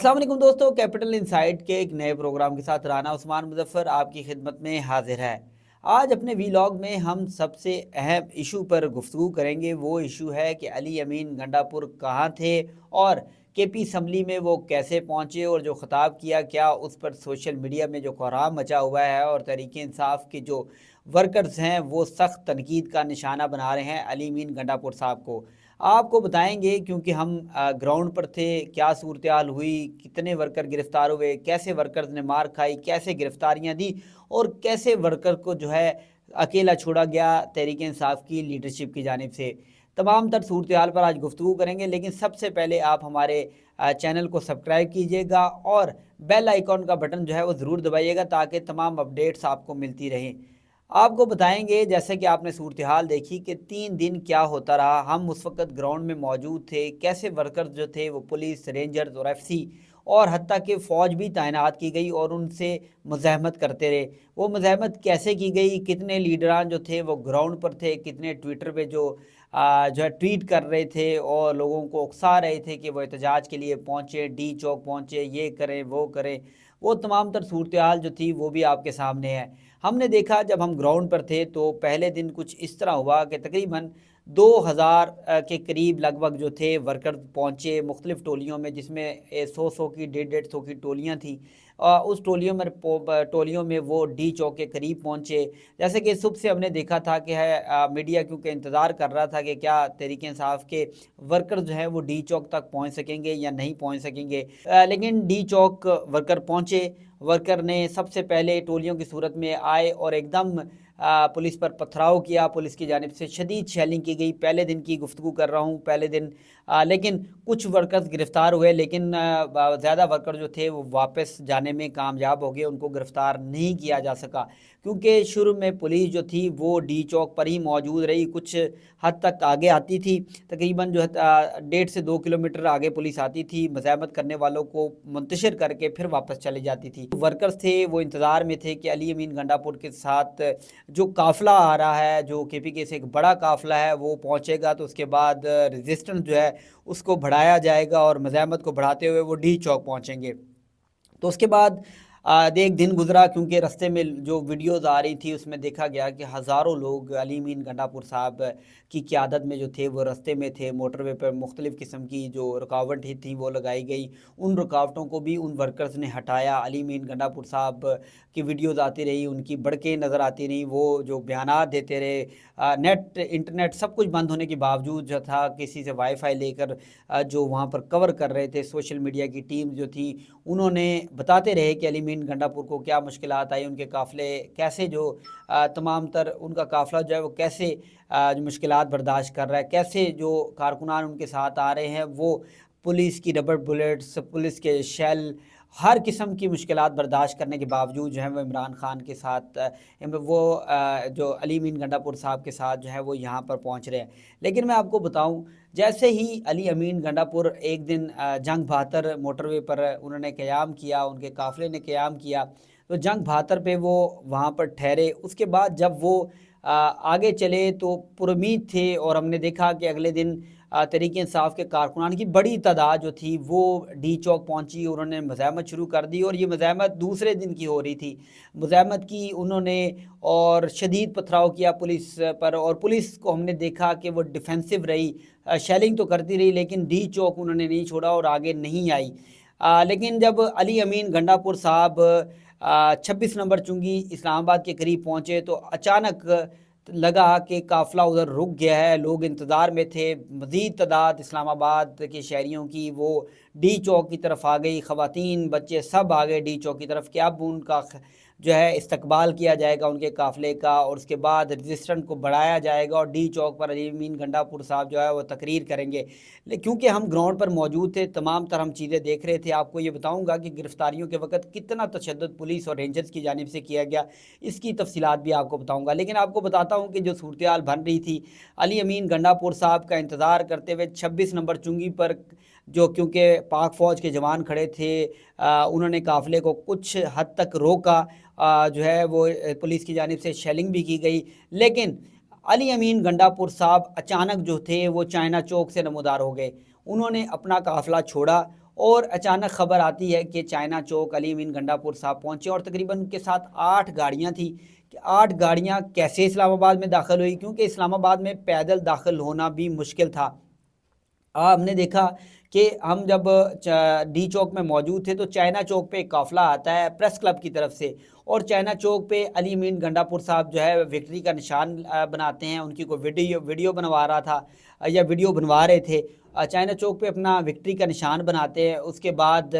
अस्सलाम वालेकुम दोस्तों, कैपिटल इनसाइट के एक नए प्रोग्राम के साथ राना उस्मान मुजफ्फर आपकी खिदमत में हाजिर है। आज अपने वीलॉग में हम सबसे अहम इशू पर गुफ्तगू करेंगे। वो इशू है कि अली अमीन गंडापुर कहाँ थे और केपी असम्बली में वो कैसे पहुँचे और जो ख़िताब किया क्या उस पर सोशल मीडिया में जो कोहराम मचा हुआ है और तहरीक इंसाफ के जो वर्कर्स हैं वो सख्त तनकीद का निशाना बना रहे हैं अली अमीन गंडापुर साहब को। आपको बताएंगे क्योंकि हम ग्राउंड पर थे, क्या सूरत हाल हुई, कितने वर्कर गिरफ्तार हुए, कैसे वर्कर्स ने मार खाई, कैसे गिरफ्तारियां दी और कैसे वर्कर को जो है अकेला छोड़ा गया तहरीक इंसाफ की लीडरशिप की जानिब से। तमाम तर सूरत हाल पर आज गुफ्तगू करेंगे, लेकिन सबसे पहले आप हमारे चैनल को सब्सक्राइब कीजिएगा और बेल आइकॉन का बटन जो है वो ज़रूर दबाइएगा ताकि तमाम अपडेट्स आपको मिलती रहें। आपको बताएंगे जैसे कि आपने सूरत हाल देखी कि 3 दिन क्या होता रहा। हम उस वक्त ग्राउंड में मौजूद थे, कैसे वर्कर्स जो थे वो पुलिस, रेंजर्स और एफसी और हत्ता कि फ़ौज भी तैनात की गई और उनसे मज़ाहमत करते रहे। वो मज़ाहमत कैसे की गई, कितने लीडरान जो थे वो ग्राउंड पर थे, कितने ट्विटर पे जो है ट्वीट कर रहे थे और लोगों को उकसा रहे थे कि वो एहतजाज के लिए पहुँचे, डी चौक पहुँचे, ये करें वो करें। वो तमाम तर सूरत हाल जो थी वो भी आपके सामने है। हमने देखा जब हम ग्राउंड पर थे तो पहले दिन कुछ इस तरह हुआ कि तकरीबन 2000 के करीब लगभग जो थे वर्कर पहुँचे मुख्तलिफ़ टोलियों में, जिसमें 100 की 150 की टोलियाँ थी। उस टोलियों में वो डी चौक के करीब पहुँचे। जैसे कि सुबह से हमने देखा था कि मीडिया क्योंकि इंतज़ार कर रहा था कि क्या तहरीक इंसाफ के वर्कर जो हैं वो डी चौक तक पहुँच सकेंगे या नहीं पहुँच सकेंगे। लेकिन डी चौक वर्कर पहुँचे। वर्कर ने सबसे पहले टोलियों की सूरत में आए और एकदम पुलिस पर पथराव किया। पुलिस की जानिब से शदीद शेलिंग की गई। पहले दिन की गुफ्तगू कर रहा हूँ, पहले दिन लेकिन कुछ वर्कर्स गिरफ़्तार हुए, लेकिन ज़्यादा वर्कर जो थे वो वापस जाने में कामयाब हो गए। उनको गिरफ़्तार नहीं किया जा सका क्योंकि शुरू में पुलिस जो थी वो डी चौक पर ही मौजूद रही। कुछ हद तक आगे आती थी, तकरीबन जो है 1.5 से 2 किलोमीटर आगे पुलिस आती थी, मज़ाहमत करने वालों को मुंतशिर करके फिर वापस चली जाती थी। वर्कर्स थे वो इंतज़ार में थे कि अली अमीन गंडापुर के साथ जो काफ़िला आ रहा है, जो केपीके से एक बड़ा काफ़िला है, वो पहुंचेगा तो उसके बाद रेजिस्टेंस जो है उसको बढ़ाया जाएगा और मज़ाहमत को बढ़ाते हुए वो डी चौक पहुंचेंगे। तो उसके बाद एक दिन गुजरा क्योंकि रास्ते में जो वीडियोज़ आ रही थी उसमें देखा गया कि हज़ारों लोग अली अमीन गंडापुर साहब की क़यादत में जो थे वो रास्ते में थे। मोटरवे पर मुख्तलिफ़ किस्म की जो रुकावटें थी वो लगाई गई। उन रुकावटों को भी उन वर्कर्स ने हटाया। अली अमीन गंडापुर साहब की वीडियोज़ आती रही, उनकी बढ़के नज़र आती रही, वो जो बयानात देते रहे। नेट इंटरनेट सब कुछ बंद होने के बावजूद जो था किसी से वाईफाई लेकर जो वहाँ पर कवर कर रहे थे, सोशल मीडिया की टीम जो थी उन्होंने बताते रहे कि अली अमीन गंडापुर को क्या मुश्किलात आई, उनके काफ़िले कैसे जो तमाम तर उनका काफ़िला जो है वो कैसे जो मुश्किलात बर्दाश्त कर रहा है, कैसे जो कारकुनान उनके साथ आ रहे हैं वो पुलिस की रबर बुलेट्स, पुलिस के शेल, हर किस्म की मुश्किलात बर्दाश्त करने के बावजूद जो है वो इमरान खान के साथ जो अली अमीन गंडापुर साहब के साथ जो है वो यहाँ पर पहुँच रहे हैं। लेकिन मैं आपको बताऊँ, जैसे ही अली अमीन गंडापुर एक दिन जंग बहातर मोटरवे पर उन्होंने क़याम किया, उनके काफ़िले ने क़याम किया, तो जंग बहातर पे वो वहाँ पर ठहरे। उसके बाद जब वो आगे चले तो पुरुमीद थे और हमने देखा कि अगले दिन तहरीक इंसाफ के कारकुनान की बड़ी तादाद जो थी वो डी चौक पहुंची। उन्होंने मज़ाहमत शुरू कर दी और ये मज़ाहमत दूसरे दिन की हो रही थी। मज़ाहमत की उन्होंने और शदीद पथराव किया पुलिस पर, और पुलिस को हमने देखा कि वो डिफेंसिव रही, शेलिंग तो करती रही लेकिन डी चौक उन्होंने नहीं छोड़ा और आगे नहीं आई। लेकिन जब अली अमीन गंडापुर साहब 26 नंबर चुंगी इस्लामाबाद के करीब पहुँचे तो अचानक लगा कि काफ़िला उधर रुक गया है। लोग इंतज़ार में थे। मज़ीद तादाद इस्लामाबाद के शहरियों की वो डी चौक की तरफ आ गई। ख़वातीन, बच्चे सब आ गए डी चौक की तरफ कि अब उनका जो है इस्तकबाल किया जाएगा उनके काफ़िले का और उसके बाद रजिस्टेंस को बढ़ाया जाएगा और डी चौक पर अली अमीन गंडापुर साहब जो है वो तकरीर करेंगे। क्योंकि हम ग्राउंड पर मौजूद थे, तमाम तरह हम चीज़ें देख रहे थे। आपको ये बताऊंगा कि गिरफ्तारियों के वक्त कितना तशद्दुद पुलिस और रेंजर्स की जानिब से किया गया, इसकी तफसीलात भी आपको बताऊँगा। लेकिन आपको बताता हूँ कि जो सूरत हाल बन रही थी, अली अमीन गंडापुर साहब का इंतज़ार करते हुए 26 नंबर चुंगी पर जो क्योंकि पाक फ़ौज के जवान खड़े थे, उन्होंने काफ़िले को कुछ हद तक रोका। जो है वो पुलिस की जानिब से शेलिंग भी की गई, लेकिन अली अमीन गंडापुर साहब अचानक जो थे वो चाइना चौक से नमूदार हो गए। उन्होंने अपना काफ़िला छोड़ा اور اچانک خبر آتی ہے کہ چائنا چوک علی امین گنڈا پور صاحب پہنچے اور تقریباً ان کے ساتھ 8 گاڑیاں تھیں کہ 8 گاڑیاں کیسے اسلام آباد میں داخل ہوئی، کیونکہ اسلام آباد میں پیدل داخل ہونا بھی مشکل تھا۔ ہم نے دیکھا کہ ہم جب ڈی چوک میں موجود تھے تو چائنا چوک پہ ایک قافلہ آتا ہے پریس کلب کی طرف سے، اور چائنا چوک پہ علی امین گنڈا پور صاحب جو ہے وکٹری کا نشان بناتے ہیں، ان کی کوئی ویڈیو بنوا رہا تھا یا ویڈیو بنوا رہے تھے، چائنا چوک پہ اپنا وکٹری کا نشان بناتے ہیں، اس کے بعد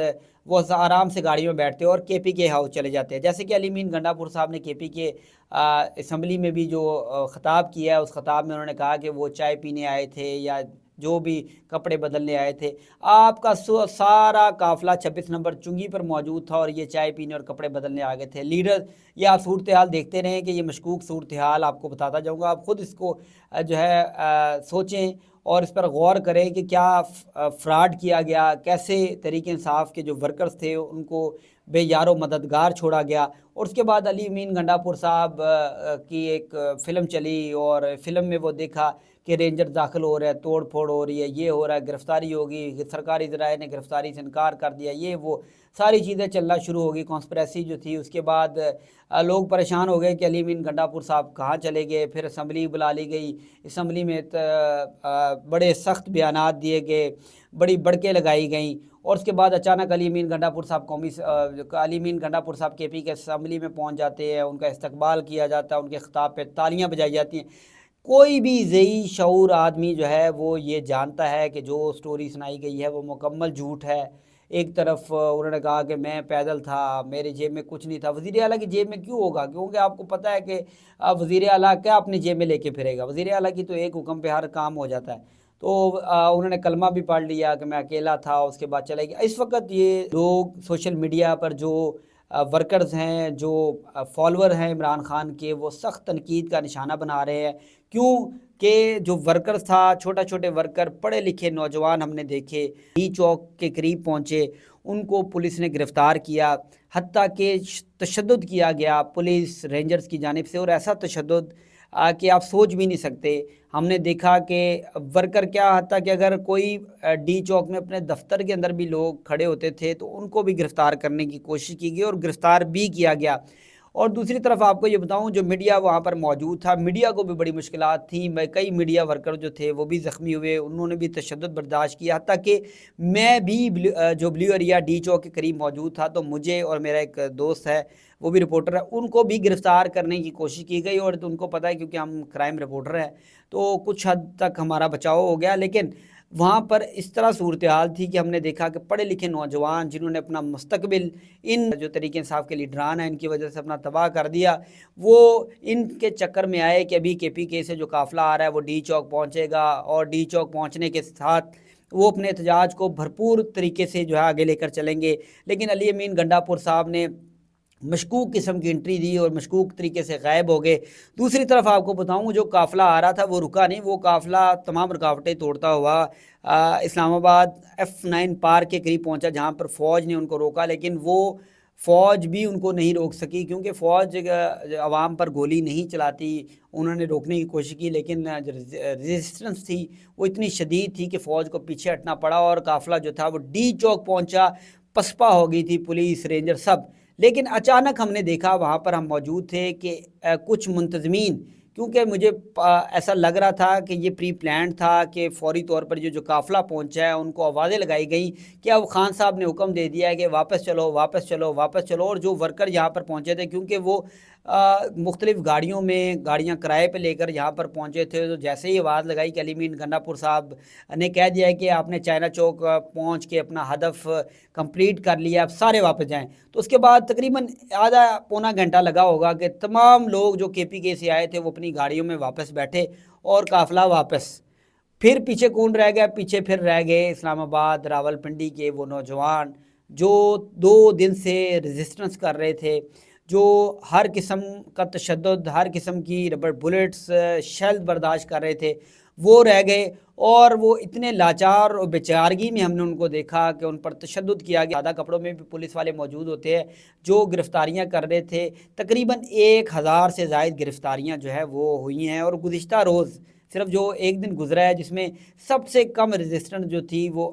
وہ آرام سے گاڑی میں بیٹھتے ہیں اور کے پی کے ہاؤس چلے جاتے ہیں۔ جیسے کہ علی امین گنڈا پور صاحب نے کے پی کے اسمبلی میں بھی جو خطاب کیا ہے، اس خطاب میں انہوں نے کہا کہ وہ چائے پینے آئے تھے یا جو بھی کپڑے بدلنے آئے تھے، آپ کا سارا قافلہ 26 نمبر چنگی پر موجود تھا اور یہ چائے پینے اور کپڑے بدلنے آ گئے تھے۔ لیڈر، یہ آپ صورتحال دیکھتے رہیں کہ یہ مشکوک صورتحال آپ کو بتاتا جاؤں گا، آپ خود اس کو جو ہے سوچیں اور اس پر غور کریں کہ کیا فراڈ کیا گیا، کیسے تحریک انصاف کے جو ورکرز تھے ان کو بے یار و مددگار چھوڑا گیا۔ اور اس کے بعد علی امین گنڈا پور صاحب کی ایک فلم چلی اور فلم میں وہ دیکھا کہ رینجر داخل ہو رہا ہے، توڑ پھوڑ ہو رہی ہے، یہ ہو رہا ہے، گرفتاری ہوگی، سرکاری ذرائع نے گرفتاری سے انکار کر دیا، یہ وہ ساری چیزیں چلنا شروع ہوگی، کانسپریسی جو تھی۔ اس کے بعد لوگ پریشان ہو گئے کہ علی امین گنڈا پور صاحب کہاں چلے گئے، پھر اسمبلی بلا لی گئی، اسمبلی میں بڑے سخت بیانات دیے گئے، بڑی بڑکیں لگائی گئیں، اور اس کے بعد اچانک علی امین گنڈا پور صاحب علی امین گنڈا پور صاحب کے پی کے اسمبلی میں پہنچ جاتے ہیں، ان کا استقبال کیا جاتا ہے، ان کے خطاب پہ تالیاں بجائی جاتی ہیں۔ کوئی بھی ذہی شعور آدمی جو ہے وہ یہ جانتا ہے کہ جو سٹوری سنائی گئی ہے وہ مکمل جھوٹ ہے۔ ایک طرف انہوں نے کہا کہ میں پیدل تھا، میری جیب میں کچھ نہیں تھا۔ وزیر اعلیٰ کی جیب میں کیوں ہوگا؟ کیونکہ آپ کو پتہ ہے کہ وزیر اعلیٰ کیا اپنی جیب میں لے کے پھرے گا؟ وزیر اعلیٰ کی تو ایک حکم پہ ہر کام ہو جاتا ہے۔ تو انہوں نے کلمہ بھی پڑھ لیا کہ میں اکیلا تھا، اس کے بعد چلے گیا۔ اس وقت یہ لوگ سوشل میڈیا پر جو ورکرز ہیں، جو فالوور ہیں عمران خان کے، وہ سخت تنقید کا نشانہ بنا رہے ہیں۔ کیوں کہ جو ورکرز تھا، چھوٹے ورکر، پڑھے لکھے نوجوان ہم نے دیکھے ڈی چوک کے قریب پہنچے، ان کو پولیس نے گرفتار کیا، حتیٰ کہ تشدد کیا گیا پولیس رینجرز کی جانب سے، اور ایسا تشدد کہ آپ سوچ بھی نہیں سکتے۔ ہم نے دیکھا کہ ورکر کیا، حتیٰ کہ اگر کوئی ڈی چوک میں اپنے دفتر کے اندر بھی لوگ کھڑے ہوتے تھے تو ان کو بھی گرفتار کرنے کی کوشش کی گئی اور گرفتار بھی کیا گیا۔ اور دوسری طرف آپ کو یہ بتاؤں، جو میڈیا وہاں پر موجود تھا، میڈیا کو بھی بڑی مشکلات تھیں، کئی میڈیا ورکر جو تھے وہ بھی زخمی ہوئے، انہوں نے بھی تشدد برداشت کیا، حتیٰ کہ میں بھی جو بلیو ایریا ڈی چوک کے قریب موجود تھا تو مجھے اور میرا ایک دوست ہے، وہ بھی رپورٹر ہے، ان کو بھی گرفتار کرنے کی کوشش کی گئی، اور ان کو پتہ ہے کیونکہ ہم کرائم رپورٹر ہیں تو کچھ حد تک ہمارا بچاؤ ہو گیا۔ لیکن وہاں پر اس طرح صورتحال تھی کہ ہم نے دیکھا کہ پڑھے لکھے نوجوان جنہوں نے اپنا مستقبل ان جو تحریک انصاف کے لیڈران ہیں ان کی وجہ سے اپنا تباہ کر دیا، وہ ان کے چکر میں آئے کہ ابھی کے پی کے سے جو قافلہ آ رہا ہے وہ ڈی چوک پہنچے گا، اور ڈی چوک پہنچنے کے ساتھ وہ اپنے احتجاج کو بھرپور طریقے سے جو ہے آگے لے کر چلیں گے۔ لیکن علی امین گنڈا پور صاحب نے مشکوک قسم کی انٹری دی اور مشکوک طریقے سے غائب ہو گئے۔ دوسری طرف آپ کو بتاؤں، جو قافلہ آ رہا تھا وہ رکا نہیں، وہ قافلہ تمام رکاوٹیں توڑتا ہوا اسلام آباد F9 پارک کے قریب پہنچا، جہاں پر فوج نے ان کو روکا، لیکن وہ فوج بھی ان کو نہیں روک سکی، کیونکہ فوج عوام پر گولی نہیں چلاتی۔ انہوں نے روکنے کی کوشش کی لیکن ریزسٹنس تھی وہ اتنی شدید تھی کہ فوج کو پیچھے ہٹنا پڑا، اور قافلہ جو تھا وہ ڈی چوک پہنچا، پسپا ہو گئی تھی پولیس رینجر سب۔ لیکن اچانک ہم نے دیکھا، وہاں پر ہم موجود تھے، کہ کچھ منتظمین، کیونکہ مجھے ایسا لگ رہا تھا کہ یہ پری پلانڈ تھا کہ فوری طور پر جو قافلہ پہنچا ہے ان کو آوازیں لگائی گئیں کہ اب خان صاحب نے حکم دے دیا ہے کہ واپس چلو واپس چلو واپس چلو، اور جو ورکر یہاں پر پہنچے تھے، کیونکہ وہ مختلف گاڑیوں میں گاڑیاں کرائے پہ لے کر یہاں پر پہنچے تھے، تو جیسے ہی آواز لگائی کہ علی امین گنڈا پور صاحب نے کہہ دیا ہے کہ آپ نے چائنا چوک پہنچ کے اپنا ہدف کمپلیٹ کر لیا، اب سارے واپس جائیں، تو اس کے بعد تقریباً آدھا پونا گھنٹہ لگا ہوگا کہ تمام لوگ جو کے پی کے سے آئے تھے وہ اپنی گاڑیوں میں واپس بیٹھے، اور قافلہ واپس۔ پھر پیچھے کون رہ گیا؟ پیچھے پھر رہ گئے اسلام آباد راولپنڈی کے وہ نوجوان جو 2 دن سے ریزسٹنس کر رہے تھے، جو ہر قسم کا تشدد، ہر قسم کی ربڑ بلٹس، شیل برداشت کر رہے تھے، وہ رہ گئے، اور وہ اتنے لاچار اور بیچارگی میں ہم نے ان کو دیکھا کہ ان پر تشدد کیا گیا۔ سادہ کپڑوں میں بھی پولیس والے موجود ہوتے ہیں جو گرفتاریاں کر رہے تھے، تقریباً 1000 سے زائد گرفتاریاں جو ہے وہ ہوئی ہیں، اور گزشتہ روز صرف جو ایک دن گزرا ہے جس میں سب سے کم ریزسٹنٹ جو تھی وہ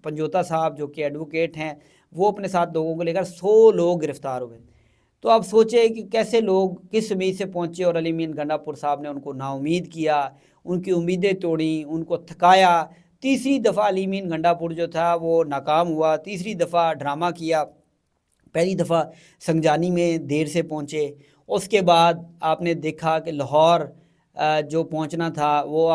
पंजोता साहब जो कि एडवोकेट हैं, वो अपने साथ लोगों को लेकर 100 लोग गिरफ़्तार हुए। तो आप सोचें कि कैसे लोग किस उम्मीद से पहुँचे और अली अमीन गंडापुर साहब ने उनको नाउम्मीद किया, उनकी उम्मीदें तोड़ी, उनको थकाया। तीसरी दफ़ा अली अमीन गंडापुर जो था वो नाकाम हुआ, तीसरी दफ़ा ड्रामा किया। पहली दफ़ा संगजानी में देर से पहुँचे, उसके बाद आपने देखा कि लाहौर जो पहुँचना था वो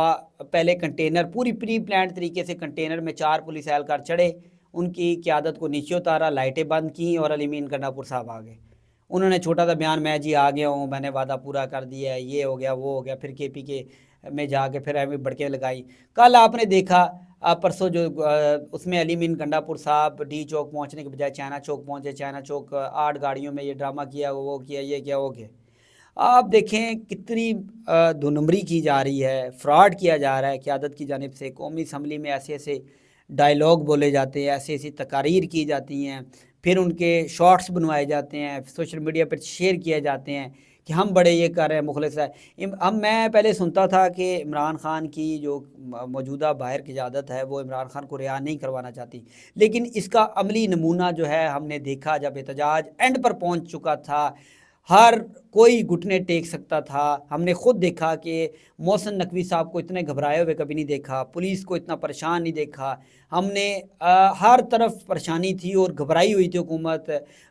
पहले कंटेनर पूरी प्री प्लान तरीके से कंटेनर में 4 पुलिस एहलकार चढ़े, उनकी क़यादत को नीचे उतारा, लाइटें बंद की और अली अमीन गंडापुर साहब आ गए। उन्होंने छोटा सा बयान, मैं जी आ गया हूँ, मैंने वादा पूरा कर दिया है, ये हो गया वो हो गया, फिर KPK में जाके फिर हमें बड़के लगाई। कल आपने देखा परसों जो उसमें अली अमीन गंडापुर साहब डी चौक पहुँचने के बजाय चाइना चौक पहुँचे, चाइना चौक 8 गाड़ियों में ये ड्रामा किया, वो किया, ये किया, वो किया। आप देखें कितनी दो नंबरी की जा रही है, फ्रॉड किया जा रहा है क़यादत की जानिब से। कौमी असम्बली में ऐसे ऐसे डायलॉग बोले जाते हैं, ऐसी ऐसी तकारीर की जाती हैं, फिर उनके शॉर्ट्स बनवाए जाते हैं, सोशल मीडिया पर शेयर किए जाते हैं कि हम बड़े ये कर रहे हैं, मुखलिस है। अब मैं पहले सुनता था कि इमरान खान की जो मौजूदा बाहर क़यादत है वो इमरान खान को रिहा नहीं करवाना चाहती, लेकिन इसका अमली नमूना जो है हमने देखा जब एहतजाज एंड पर पहुंच चुका था, हर कोई घुटने टेक सकता था। हमने ख़ुद देखा कि मोहसिन नकवी साहब को इतने घबराए हुए कभी नहीं देखा, पुलिस को इतना परेशान नहीं देखा। हमने हर तरफ परेशानी थी और घबराई हुई थी हुकूमत।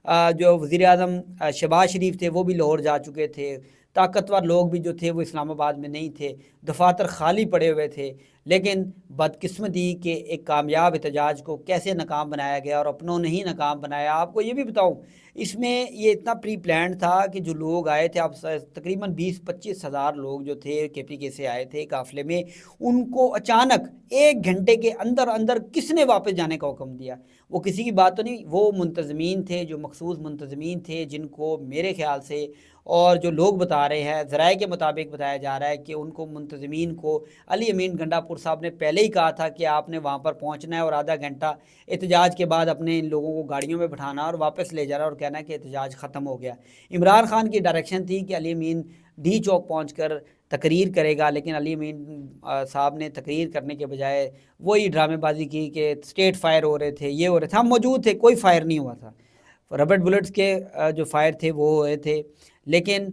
जो वज़ीर-ए-आज़म शहबाज शरीफ थे वो भी लाहौर जा चुके थे, ताकतवर लोग भी जो थे वो इस्लामाबाद में नहीं थे, दफातर खाली पड़े हुए थे। लेकिन बदकिस्मती के एक कामयाब एहतजाज को कैसे नाकाम बनाया गया और अपनों ने ही नाकाम बनाया। आपको ये भी बताऊँ, इसमें ये इतना प्री प्लान था कि जो लोग आए थे, आप तकरीबन 20-25 हज़ार लोग जो थे KPK से आए थे काफ़िले में, उनको अचानक 1 घंटे के अंदर अंदर किसने वापस जाने का हुक्म दिया? वो किसी की बात तो नहीं, वो मुंतज़मीन थे, जो मखसूस मुंतज़मीन थे, जिनको मेरे ख़्याल से और जो लोग बता रहे हैं, ज़राए के मुताबिक बताया जा रहा है कि उनको मुंतज़मीन को अली अमीन गंडापुर साहब ने पहले ही कहा था कि आपने वहाँ पर पहुँचना है और आधा घंटा एहतजाज के बाद अपने इन लोगों को गाड़ियों में बिठाना और वापस ले जाना और कहना कि एहतजाज ख़त्म हो गया। इमरान खान की डायरेक्शन थी कि अली अमीन डी चौक पहुँचकर तकरीर करेगा, लेकिन अली अमीन साहब ने तकरीर करने के बजाय वही ड्रामेबाजी की कि स्टेट फायर हो रहे थे, ये हो रहे थे। हम मौजूद थे, कोई फायर नहीं हुआ था, रबड़ बुलेट्स के जो फायर थे वो हुए थे, लेकिन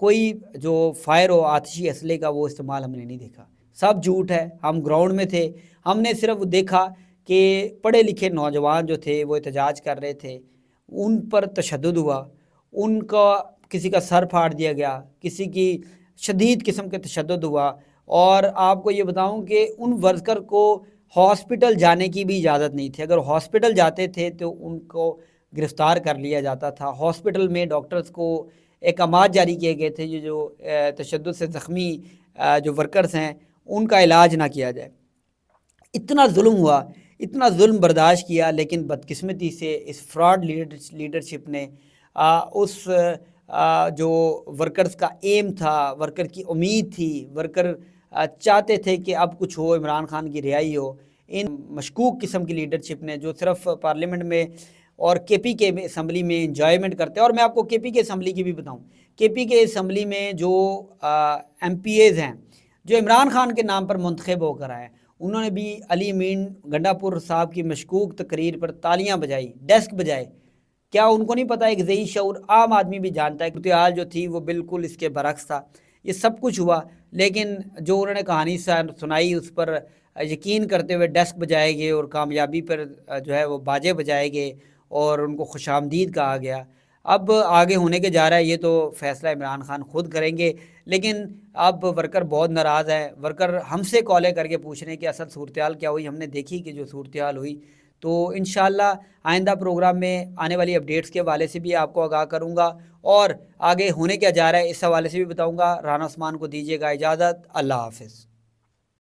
कोई जो फायर हो आतिशी असले का वो इस्तेमाल हमने नहीं देखा। सब झूठ है। हम ग्राउंड में थे, हमने सिर्फ देखा कि पढ़े लिखे नौजवान जो थे वो एहतजाज कर रहे थे, उन पर तशद्दुद हुआ, उनका किसी का सर फाड़ दिया गया, किसी की शदीद किस्म के तशद्दुद हुआ। और आपको ये बताऊं कि उन वर्कर को हॉस्पिटल जाने की भी इजाज़त नहीं थी। अगर हॉस्पिटल जाते थे तो उनको गिरफ़्तार कर लिया जाता था। हॉस्पिटल में डॉक्टर्स को अहकामात जारी किए गए थे जो तशद्दुद से ज़ख्मी जो वर्कर्स हैं उनका इलाज ना किया जाए। इतना जुल्म हुआ, इतना जुल्म बर्दाश्त किया, लेकिन बदकिस्मती से इस फ्रॉड लीडरशिप ने उस जो वर्कर्स का एम था, वर्कर की उम्मीद थी, वर्कर चाहते थे कि अब कुछ हो, इमरान खान की रिहाई हो, इन मशकूक किस्म की लीडरशिप ने जो सिर्फ पार्लियामेंट में और KPK में असम्बली में इंजॉयमेंट करते हैं। और मैं आपको KPK असम्बली की भी बताऊं, KPK असम्बली में जो MPAs हैं जो इमरान खान के नाम पर मुंतखब होकर आए, उन्होंने भी अली अमीन गंडापुर साहब की मशकूक तकरीर पर तालियां बजाई, डेस्क बजाए। क्या उनको नहीं पता? एक ज़ही शऊर आम आदमी भी जानता है कि सूरत-ए-हाल जो थी वो बिल्कुल इसके बरक्स था। ये सब कुछ हुआ, लेकिन जो उन्होंने कहानी सुनाई उस पर यकीन करते हुए डेस्क बजाए गए और कामयाबी पर जो है वो बाजे बजाए गए और उनको खुशामदीद कहा गया। अब आगे होने के जा रहा है, ये तो फ़ैसला इमरान खान खुद करेंगे, लेकिन अब वर्कर बहुत नाराज़ हैं। वर्कर हमसे कॉलें करके पूछ रहे हैं कि असल सूरत-ए-हाल क्या हुई। हमने देखी कि जो सूरत-ए-हाल हुई, तो इंशाअल्लाह आइंदा प्रोग्राम में आने वाली अपडेट्स के हवाले से भी आपको आगाह करूँगा और आगे होने क्या जा रहा है इस हवाले से भी बताऊँगा। राना उस्मान को दीजिएगा इजाज़त। अल्लाह हाफ़िज़।